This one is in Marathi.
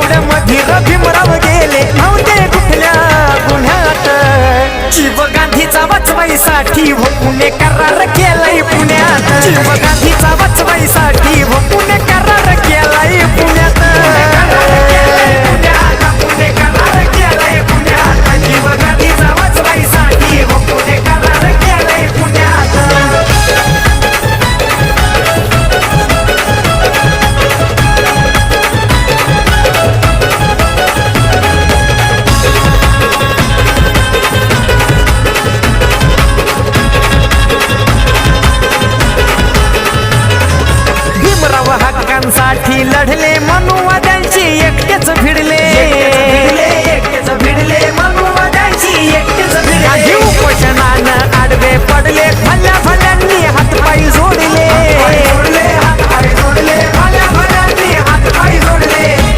बीड मधीर भीमराव गेले नव्हते कुठल्या गुन्ह्यात जीव गांधीचा वाचवाईसाठी पुणे करार केलाय पुण्यात जीव गांधीचा वाचवाईसाठी